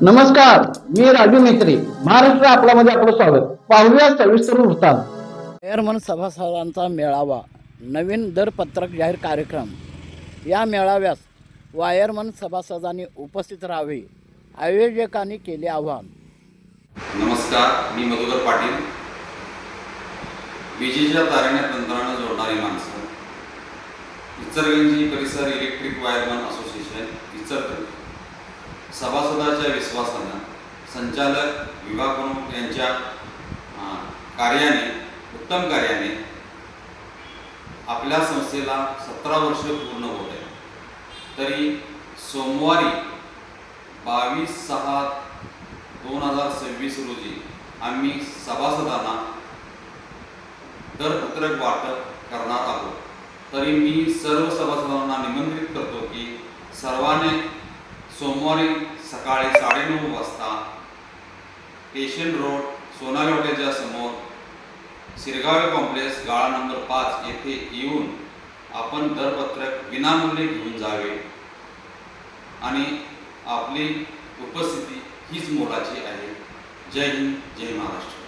नमस्कार, मी राजू मेत्री. महाराष्ट्र आपल्यामध्ये आपलं स्वागत. पाहूया सविस्तर वृत्तांत. वायरमन सभासदांचा मेळावा, नवीन दरपत्रक जाहीर कार्यक्रम. या मेळाव्यास वायरमन सभासदांनी उपस्थित राहावे, आयोजकांनी केले आवाहन. नमस्कार, मी मधुकर पाटील. विजेच्या तारांना तंत्रानं जोडणारी माणसं, इचलकरंजी परिसर इलेक्ट्रिक वायरमन असोसिएशन इचलकरंजी सभासदाच्या विश्वासानं संचालक विभाग प्रमुख यांच्या उत्तम कार्याने आपल्या संस्थेला 17 वर्ष पूर्ण होत आहे. तरी सोमवारी 22/6/2026 रोजी आम्ही सभासदांना दरपत्रक वाटप करणार आहोत. तरी मी सर्व सभासदांना निमंत्रित करतो की सर्वांनी सोमवारी सकाळी 9:30 वाजता स्टेशन रोड सोनाली हॉटेलच्या समोर शिरगावे कॉम्प्लेक्स गाळा नंबर 5 येथे येऊन आपण दरपत्रक विनामूल्य घेऊन जावे आणि आपली उपस्थिती हीच मोलाची आहे. जय हिंद, जय महाराष्ट्र.